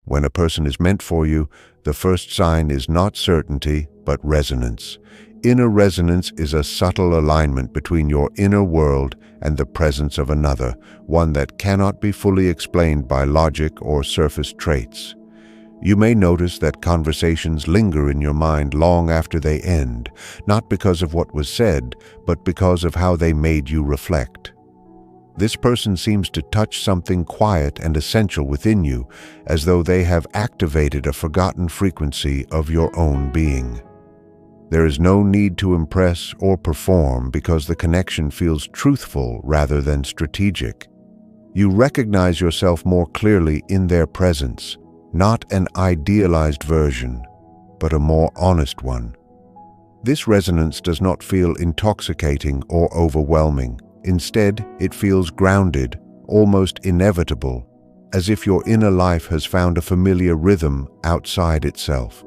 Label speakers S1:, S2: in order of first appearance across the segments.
S1: When a person is meant for you, the first sign is not certainty, but resonance. Inner resonance is a subtle alignment between your inner world and the presence of another, one that cannot be fully explained by logic or surface traits. You may notice that conversations linger in your mind long after they end, not because of what was said, but because of how they made you reflect. This person seems to touch something quiet and essential within you, as though they have activated a forgotten frequency of your own being. There is no need to impress or perform because the connection feels truthful rather than strategic. You recognize yourself more clearly in their presence, not an idealized version, but a more honest one. This resonance does not feel intoxicating or overwhelming. Instead, it feels grounded, almost inevitable, as if your inner life has found a familiar rhythm outside itself.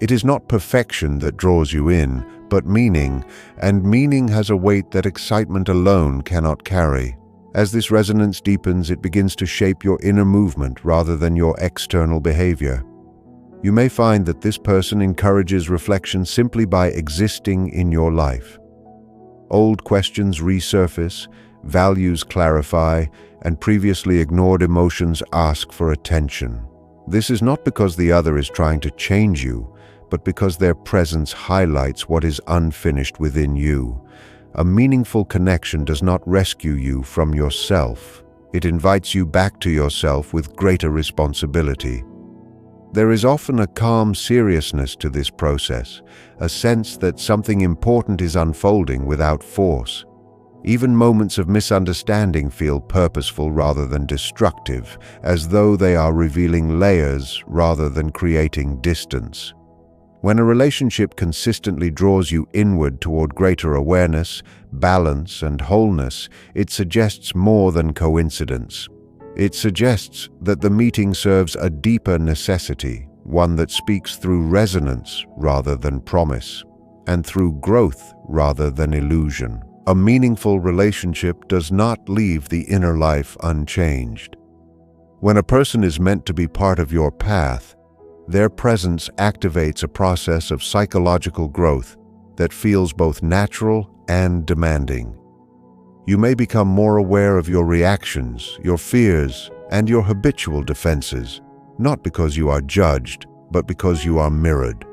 S1: It is not perfection that draws you in, but meaning, and meaning has a weight that excitement alone cannot carry. As this resonance deepens, it begins to shape your inner movement rather than your external behavior. You may find that this person encourages reflection simply by existing in your life. Old questions resurface, values clarify, and previously ignored emotions ask for attention. This is not because the other is trying to change you, but because their presence highlights what is unfinished within you. A meaningful connection does not rescue you from yourself. It invites you back to yourself with greater responsibility. There is often a calm seriousness to this process, a sense that something important is unfolding without force. Even moments of misunderstanding feel purposeful rather than destructive, as though they are revealing layers rather than creating distance. When a relationship consistently draws you inward toward greater awareness, balance, and wholeness, it suggests more than coincidence. It suggests that the meeting serves a deeper necessity, one that speaks through resonance rather than promise, and through growth rather than illusion. A meaningful relationship does not leave the inner life unchanged. When a person is meant to be part of your path, their presence activates a process of psychological growth that feels both natural and demanding. You may become more aware of your reactions, your fears, and your habitual defenses, not because you are judged, but because you are mirrored.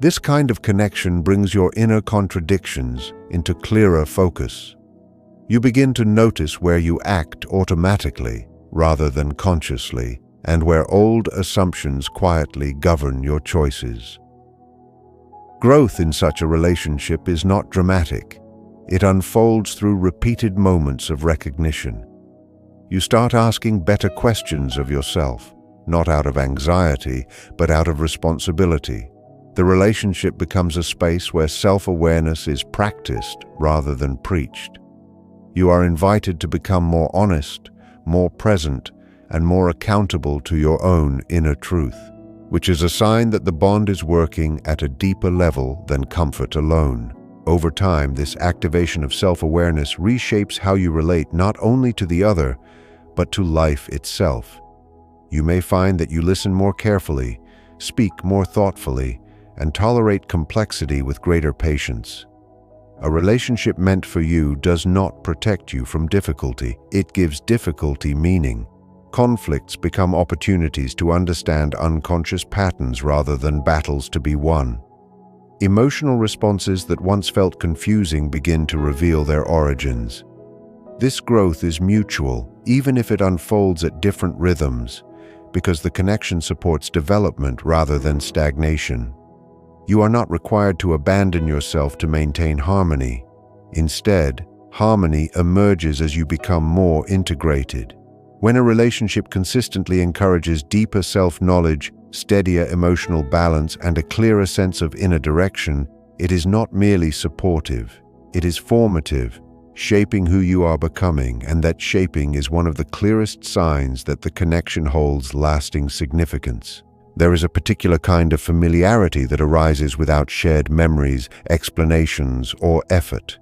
S1: This kind of connection brings your inner contradictions into clearer focus. You begin to notice where you act automatically rather than consciously, and where old assumptions quietly govern your choices. Growth in such a relationship is not dramatic. It unfolds through repeated moments of recognition. You start asking better questions of yourself, not out of anxiety, but out of responsibility. The relationship becomes a space where self-awareness is practiced rather than preached. You are invited to become more honest, more present, and more accountable to your own inner truth, which is a sign that the bond is working at a deeper level than comfort alone. Over time, this activation of self-awareness reshapes how you relate not only to the other, but to life itself. You may find that you listen more carefully, speak more thoughtfully, and tolerate complexity with greater patience. A relationship meant for you does not protect you from difficulty. It gives difficulty meaning. Conflicts become opportunities to understand unconscious patterns rather than battles to be won. Emotional responses that once felt confusing begin to reveal their origins. This growth is mutual, even if it unfolds at different rhythms, because the connection supports development rather than stagnation. You are not required to abandon yourself to maintain harmony. Instead, harmony emerges as you become more integrated. When a relationship consistently encourages deeper self-knowledge, steadier emotional balance, and a clearer sense of inner direction, it is not merely supportive. It is formative, shaping who you are becoming, and that shaping is one of the clearest signs that the connection holds lasting significance. There is a particular kind of familiarity that arises without shared memories, explanations, or effort.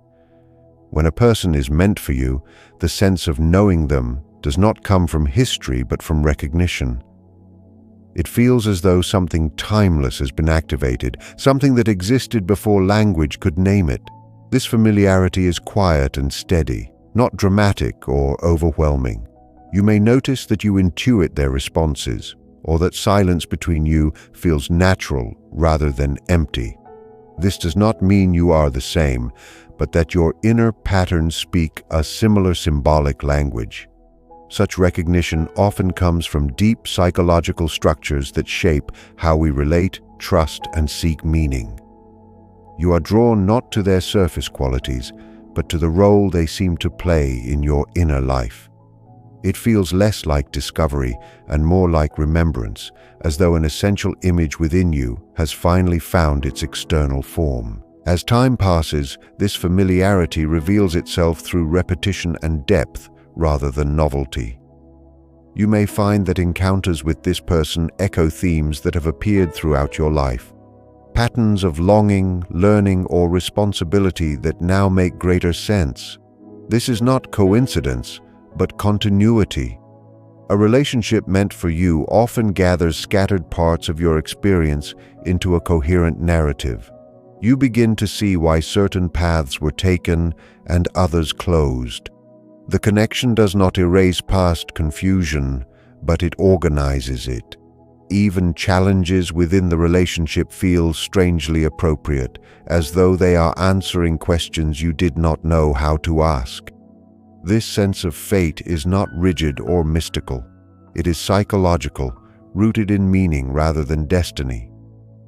S1: When a person is meant for you, the sense of knowing them does not come from history but from recognition. It feels as though something timeless has been activated, something that existed before language could name it. This familiarity is quiet and steady, not dramatic or overwhelming. You may notice that you intuit their responses, or that silence between you feels natural rather than empty. This does not mean you are the same, but that your inner patterns speak a similar symbolic language. Such recognition often comes from deep psychological structures that shape how we relate, trust, and seek meaning. You are drawn not to their surface qualities, but to the role they seem to play in your inner life. It feels less like discovery and more like remembrance, as though an essential image within you has finally found its external form. As time passes, this familiarity reveals itself through repetition and depth rather than novelty. You may find that encounters with this person echo themes that have appeared throughout your life. Patterns of longing, learning, or responsibility that now make greater sense. This is not coincidence, but continuity. A relationship meant for you often gathers scattered parts of your experience into a coherent narrative. You begin to see why certain paths were taken and others closed. The connection does not erase past confusion, but it organizes it. Even challenges within the relationship feel strangely appropriate, as though they are answering questions you did not know how to ask. This sense of fate is not rigid or mystical. It is psychological, rooted in meaning rather than destiny.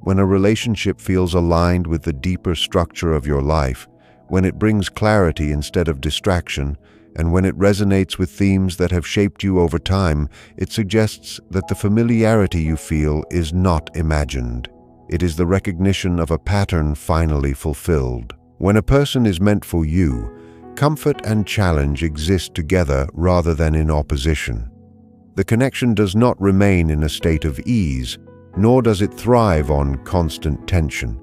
S1: When a relationship feels aligned with the deeper structure of your life, when it brings clarity instead of distraction, and when it resonates with themes that have shaped you over time, it suggests that the familiarity you feel is not imagined. It is the recognition of a pattern finally fulfilled. When a person is meant for you, comfort and challenge exist together rather than in opposition. The connection does not remain in a state of ease, nor does it thrive on constant tension.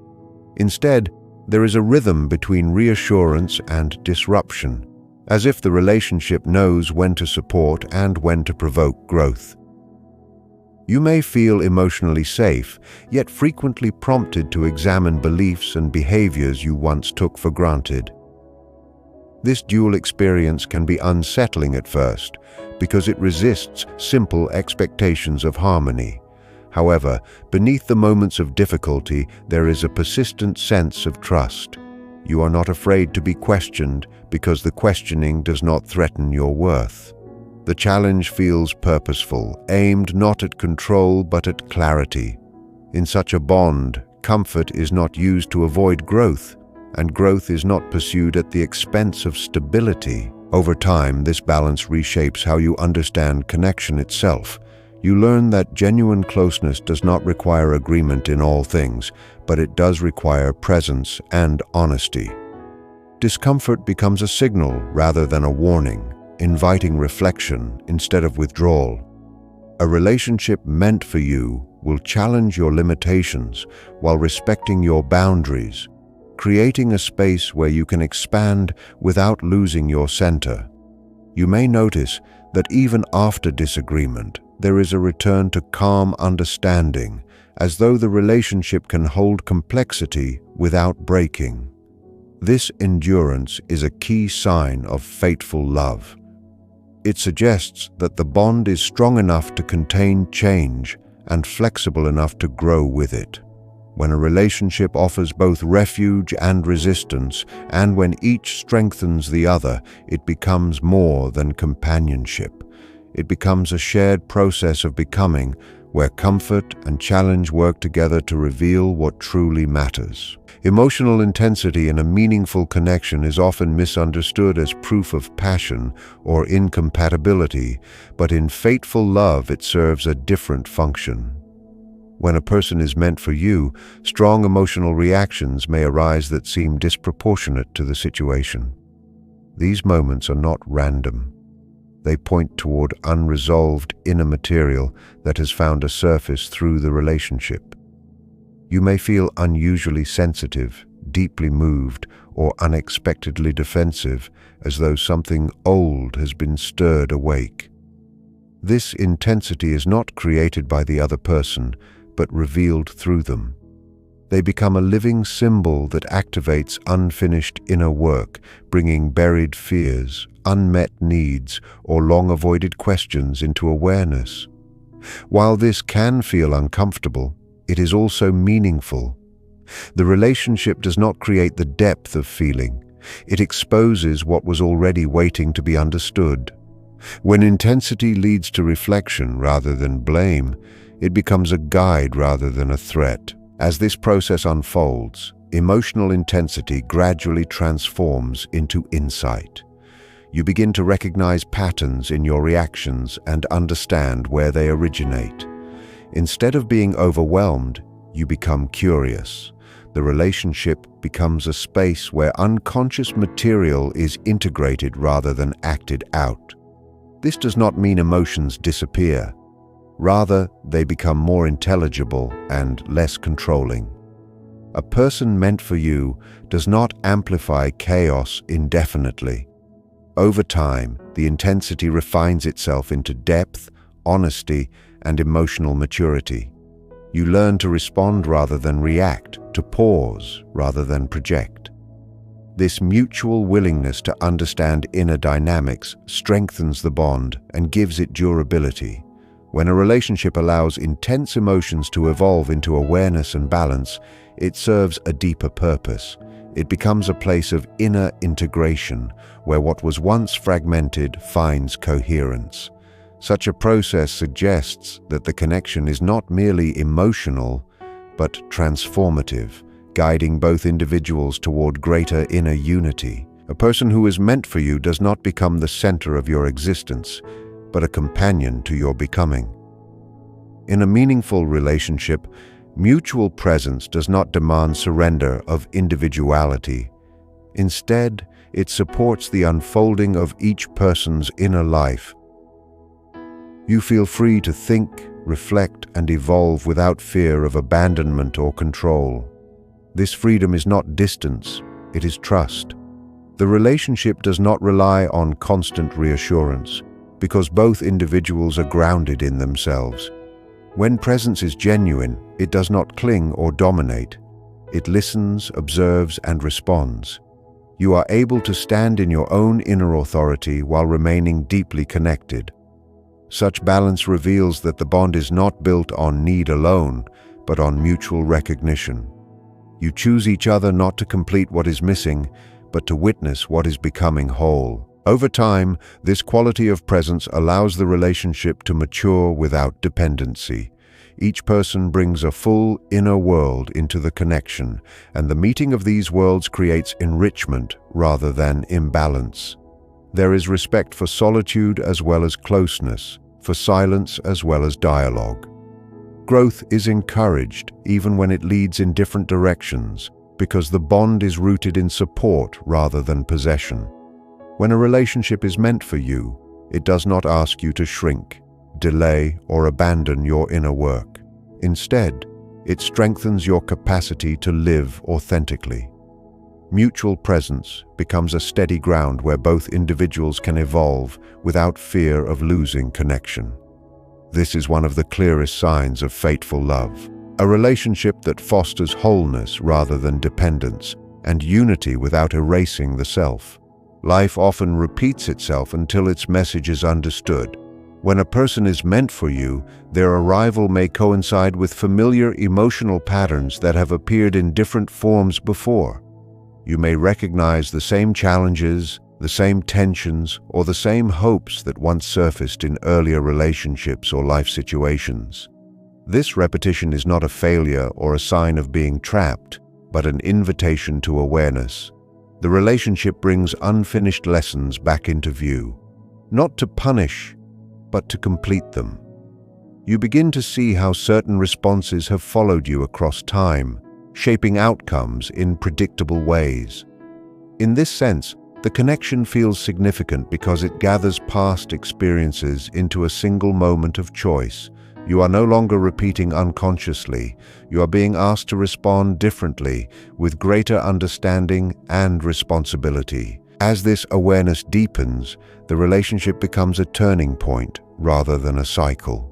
S1: Instead, there is a rhythm between reassurance and disruption, as if the relationship knows when to support and when to provoke growth. You may feel emotionally safe, yet frequently prompted to examine beliefs and behaviors you once took for granted. This dual experience can be unsettling at first, because it resists simple expectations of harmony. However, beneath the moments of difficulty, there is a persistent sense of trust. You are not afraid to be questioned because the questioning does not threaten your worth. The challenge feels purposeful, aimed not at control but at clarity. In such a bond, comfort is not used to avoid growth, and growth is not pursued at the expense of stability. Over time, this balance reshapes how you understand connection itself. You learn that genuine closeness does not require agreement in all things, but it does require presence and honesty. Discomfort becomes a signal rather than a warning, inviting reflection instead of withdrawal. A relationship meant for you will challenge your limitations while respecting your boundaries, creating a space where you can expand without losing your center. You may notice that even after disagreement, there is a return to calm understanding, as though the relationship can hold complexity without breaking. This endurance is a key sign of fateful love. It suggests that the bond is strong enough to contain change and flexible enough to grow with it. When a relationship offers both refuge and resistance, and when each strengthens the other, it becomes more than companionship. It becomes a shared process of becoming, where comfort and challenge work together to reveal what truly matters. Emotional intensity in a meaningful connection is often misunderstood as proof of passion or incompatibility, but in fateful love it serves a different function. When a person is meant for you, strong emotional reactions may arise that seem disproportionate to the situation. These moments are not random. They point toward unresolved inner material that has found a surface through the relationship. You may feel unusually sensitive, deeply moved, or unexpectedly defensive, as though something old has been stirred awake. This intensity is not created by the other person, but revealed through them. They become a living symbol that activates unfinished inner work, bringing buried fears, unmet needs, or long-avoided questions into awareness. While this can feel uncomfortable, it is also meaningful. The relationship does not create the depth of feeling. It exposes what was already waiting to be understood. When intensity leads to reflection rather than blame, it becomes a guide rather than a threat. As this process unfolds, emotional intensity gradually transforms into insight. You begin to recognize patterns in your reactions and understand where they originate. Instead of being overwhelmed, you become curious. The relationship becomes a space where unconscious material is integrated rather than acted out. This does not mean emotions disappear. Rather, they become more intelligible and less controlling. A person meant for you does not amplify chaos indefinitely. Over time, the intensity refines itself into depth, honesty, and emotional maturity. You learn to respond rather than react, to pause rather than project. This mutual willingness to understand inner dynamics strengthens the bond and gives it durability. When a relationship allows intense emotions to evolve into awareness and balance, it serves a deeper purpose. It becomes a place of inner integration, where what was once fragmented finds coherence. Such a process suggests that the connection is not merely emotional, but transformative, guiding both individuals toward greater inner unity. A person who is meant for you does not become the center of your existence, but a companion to your becoming. In a meaningful relationship, mutual presence does not demand surrender of individuality. Instead, it supports the unfolding of each person's inner life. You feel free to think, reflect, and evolve without fear of abandonment or control. This freedom is not distance, it is trust. The relationship does not rely on constant reassurance, because both individuals are grounded in themselves. When presence is genuine, it does not cling or dominate. It listens, observes, and responds. You are able to stand in your own inner authority while remaining deeply connected. Such balance reveals that the bond is not built on need alone, but on mutual recognition. You choose each other not to complete what is missing, but to witness what is becoming whole. Over time, this quality of presence allows the relationship to mature without dependency. Each person brings a full inner world into the connection, and the meeting of these worlds creates enrichment rather than imbalance. There is respect for solitude as well as closeness, for silence as well as dialogue. Growth is encouraged even when it leads in different directions, because the bond is rooted in support rather than possession. When a relationship is meant for you, it does not ask you to shrink, delay, or abandon your inner work. Instead, it strengthens your capacity to live authentically. Mutual presence becomes a steady ground where both individuals can evolve without fear of losing connection. This is one of the clearest signs of fateful love, a relationship that fosters wholeness rather than dependence, and unity without erasing the self. Life often repeats itself until its message is understood. When a person is meant for you, their arrival may coincide with familiar emotional patterns that have appeared in different forms before. You may recognize the same challenges, the same tensions, or the same hopes that once surfaced in earlier relationships or life situations. This repetition is not a failure or a sign of being trapped, but an invitation to awareness. The relationship brings unfinished lessons back into view, not to punish, but to complete them. You begin to see how certain responses have followed you across time, shaping outcomes in predictable ways. In this sense, the connection feels significant because it gathers past experiences into a single moment of choice. You are no longer repeating unconsciously. You are being asked to respond differently, with greater understanding and responsibility. As this awareness deepens, the relationship becomes a turning point, rather than a cycle.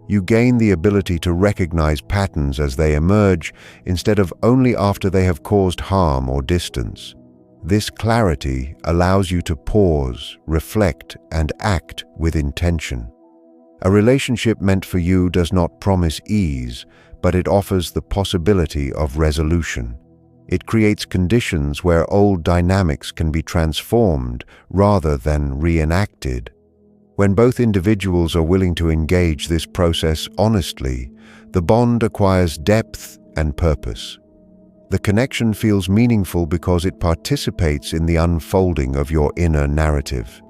S1: You gain the ability to recognize patterns as they emerge instead of only after they have caused harm or distance. This clarity allows you to pause, reflect, and act with intention. A relationship meant for you does not promise ease, but it offers the possibility of resolution. It creates conditions where old dynamics can be transformed rather than reenacted. When both individuals are willing to engage this process honestly, the bond acquires depth and purpose. The connection feels meaningful because it participates in the unfolding of your inner narrative.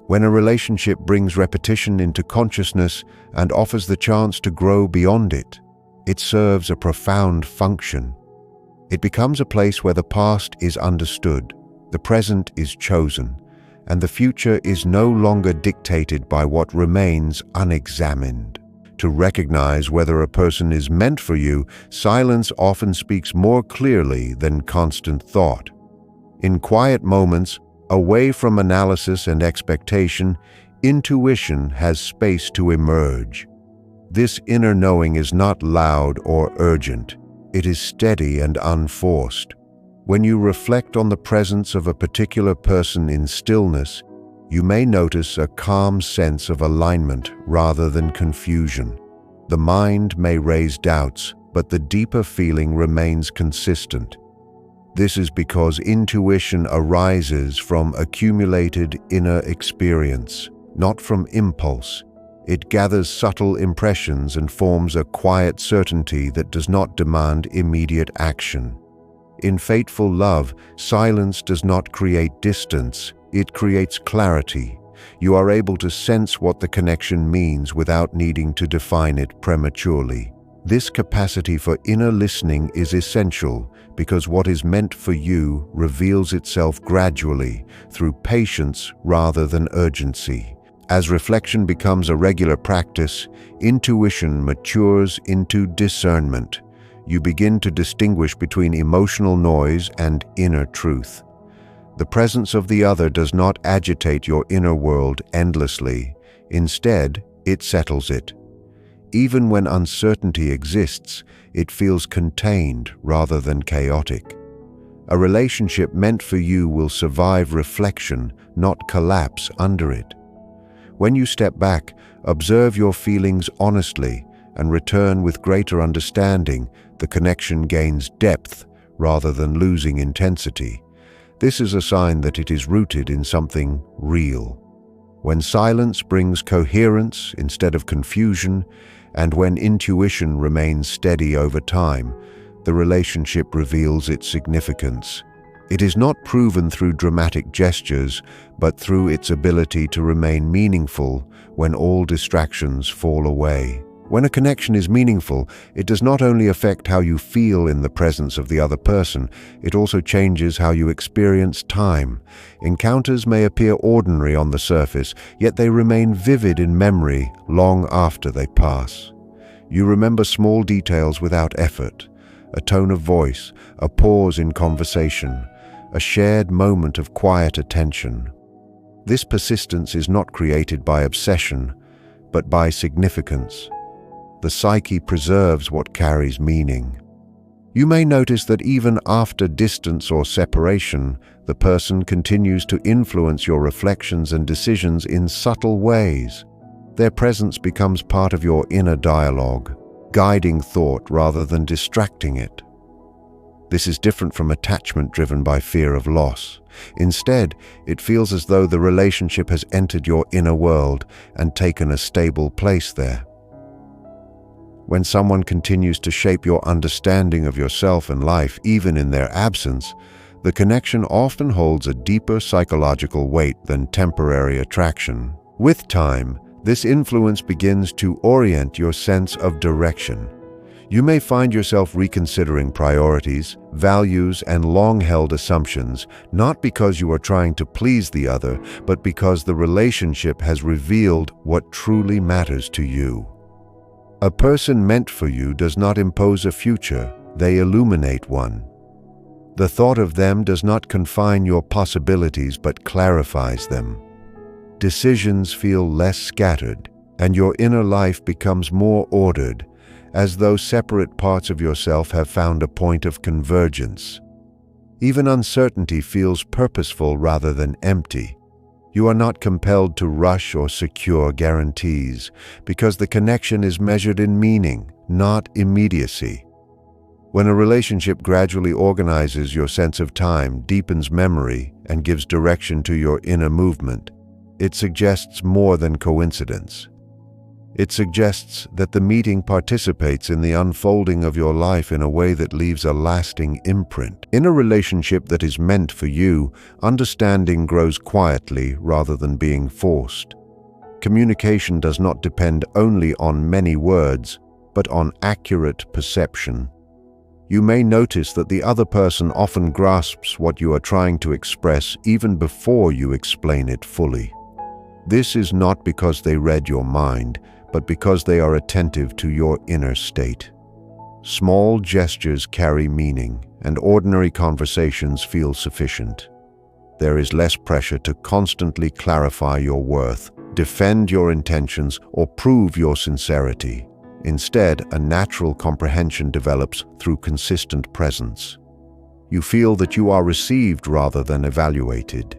S1: When a relationship brings repetition into consciousness and offers the chance to grow beyond it, it serves a profound function. It becomes a place where the past is understood, the present is chosen, and the future is no longer dictated by what remains unexamined. To recognize whether a person is meant for you, silence often speaks more clearly than constant thought. In quiet moments, away from analysis and expectation, intuition has space to emerge. This inner knowing is not loud or urgent. It is steady and unforced. When you reflect on the presence of a particular person in stillness, you may notice a calm sense of alignment rather than confusion. The mind may raise doubts, but the deeper feeling remains consistent. This is because intuition arises from accumulated inner experience, not from impulse. It gathers subtle impressions and forms a quiet certainty that does not demand immediate action. In fateful love, silence does not create distance, it creates clarity. You are able to sense what the connection means without needing to define it prematurely. This capacity for inner listening is essential because what is meant for you reveals itself gradually through patience rather than urgency. As reflection becomes a regular practice, intuition matures into discernment. You begin to distinguish between emotional noise and inner truth. The presence of the other does not agitate your inner world endlessly. Instead, it settles it. Even when uncertainty exists, it feels contained rather than chaotic. A relationship meant for you will survive reflection, not collapse under it. When you step back, observe your feelings honestly and return with greater understanding, the connection gains depth rather than losing intensity. This is a sign that it is rooted in something real. When silence brings coherence instead of confusion, and when intuition remains steady over time, the relationship reveals its significance. It is not proven through dramatic gestures, but through its ability to remain meaningful when all distractions fall away. When a connection is meaningful, it does not only affect how you feel in the presence of the other person, it also changes how you experience time. Encounters may appear ordinary on the surface, yet they remain vivid in memory long after they pass. You remember small details without effort, a tone of voice, a pause in conversation, a shared moment of quiet attention. This persistence is not created by obsession, but by significance. The psyche preserves what carries meaning. You may notice that even after distance or separation, the person continues to influence your reflections and decisions in subtle ways. Their presence becomes part of your inner dialogue, guiding thought rather than distracting it. This is different from attachment driven by fear of loss. Instead, it feels as though the relationship has entered your inner world and taken a stable place there. When someone continues to shape your understanding of yourself and life, even in their absence, the connection often holds a deeper psychological weight than temporary attraction. With time, this influence begins to orient your sense of direction. You may find yourself reconsidering priorities, values, and long-held assumptions, not because you are trying to please the other, but because the relationship has revealed what truly matters to you. A person meant for you does not impose a future, they illuminate one. The thought of them does not confine your possibilities but clarifies them. Decisions feel less scattered, and your inner life becomes more ordered, as though separate parts of yourself have found a point of convergence. Even uncertainty feels purposeful rather than empty. You are not compelled to rush or secure guarantees, because the connection is measured in meaning, not immediacy. When a relationship gradually organizes your sense of time, deepens memory, and gives direction to your inner movement, it suggests more than coincidence. It suggests that the meeting participates in the unfolding of your life in a way that leaves a lasting imprint. In a relationship that is meant for you, understanding grows quietly rather than being forced. Communication does not depend only on many words, but on accurate perception. You may notice that the other person often grasps what you are trying to express even before you explain it fully. This is not because they read your mind, but because they are attentive to your inner state. Small gestures carry meaning, and ordinary conversations feel sufficient. There is less pressure to constantly clarify your worth, defend your intentions, or prove your sincerity. Instead, a natural comprehension develops through consistent presence. You feel that you are received rather than evaluated.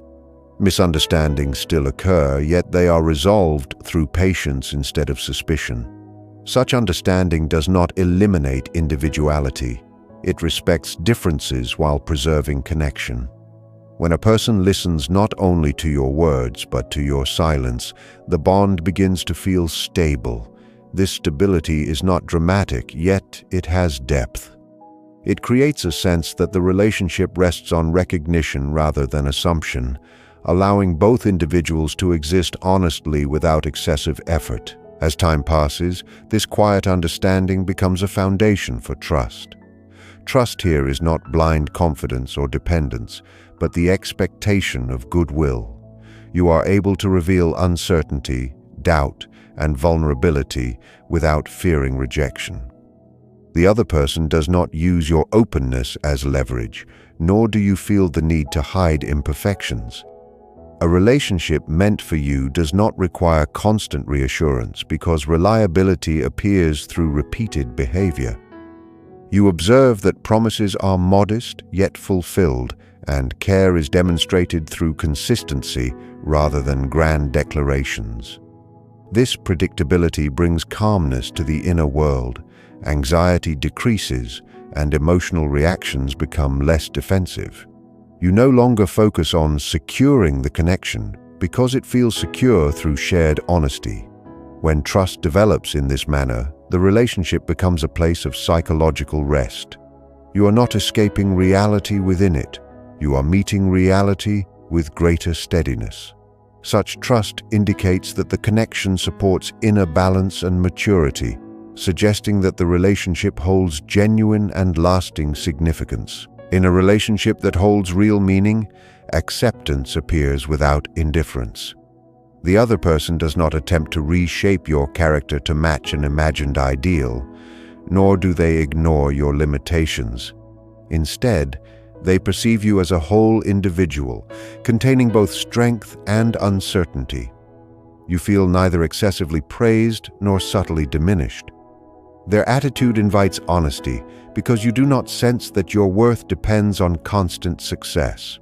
S1: Misunderstandings still occur, yet they are resolved through patience instead of suspicion. Such understanding does not eliminate individuality. It respects differences while preserving connection. When a person listens not only to your words but to your silence, the bond begins to feel stable. This stability is not dramatic, yet it has depth. It creates a sense that the relationship rests on recognition rather than assumption, allowing both individuals to exist honestly without excessive effort. As time passes, this quiet understanding becomes a foundation for trust. Trust here is not blind confidence or dependence, but the expectation of goodwill. You are able to reveal uncertainty, doubt, and vulnerability without fearing rejection. The other person does not use your openness as leverage, nor do you feel the need to hide imperfections. A relationship meant for you does not require constant reassurance because reliability appears through repeated behavior. You observe that promises are modest yet fulfilled, and care is demonstrated through consistency rather than grand declarations. This predictability brings calmness to the inner world, anxiety decreases, and emotional reactions become less defensive. You no longer focus on securing the connection because it feels secure through shared honesty. When trust develops in this manner, the relationship becomes a place of psychological rest. You are not escaping reality within it. You are meeting reality with greater steadiness. Such trust indicates that the connection supports inner balance and maturity, suggesting that the relationship holds genuine and lasting significance. In a relationship that holds real meaning, acceptance appears without indifference. The other person does not attempt to reshape your character to match an imagined ideal, nor do they ignore your limitations. Instead, they perceive you as a whole individual, containing both strength and uncertainty. You feel neither excessively praised nor subtly diminished. Their attitude invites honesty because you do not sense that your worth depends on constant success.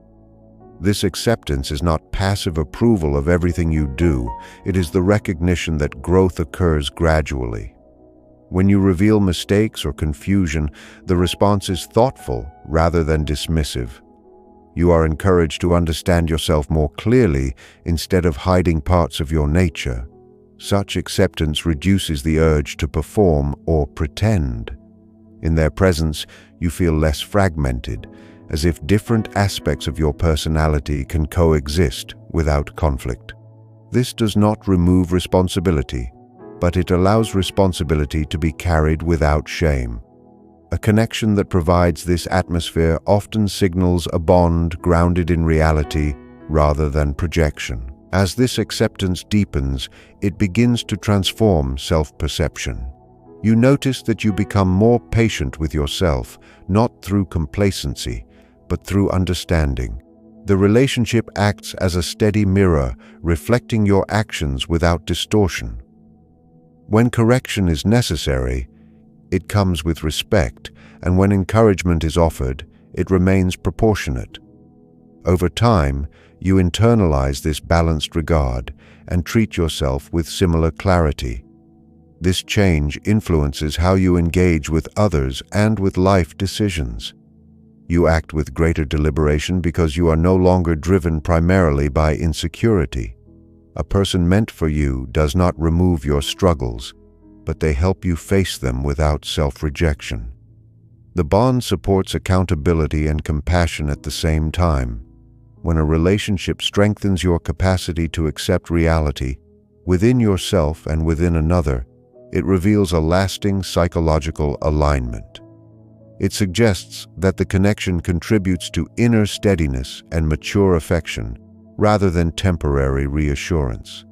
S1: This acceptance is not passive approval of everything you do, it is the recognition that growth occurs gradually. When you reveal mistakes or confusion, the response is thoughtful rather than dismissive. You are encouraged to understand yourself more clearly instead of hiding parts of your nature. Such acceptance reduces the urge to perform or pretend. In their presence, you feel less fragmented, as if different aspects of your personality can coexist without conflict. This does not remove responsibility, but it allows responsibility to be carried without shame. A connection that provides this atmosphere often signals a bond grounded in reality rather than projection. As this acceptance deepens, it begins to transform self-perception. You notice that you become more patient with yourself, not through complacency, but through understanding. The relationship acts as a steady mirror, reflecting your actions without distortion. When correction is necessary, it comes with respect, and when encouragement is offered, it remains proportionate. Over time, you internalize this balanced regard and treat yourself with similar clarity. This change influences how you engage with others and with life decisions. You act with greater deliberation because you are no longer driven primarily by insecurity. A person meant for you does not remove your struggles, but they help you face them without self-rejection. The bond supports accountability and compassion at the same time. When a relationship strengthens your capacity to accept reality within yourself and within another, it reveals a lasting psychological alignment. It suggests that the connection contributes to inner steadiness and mature affection rather than temporary reassurance.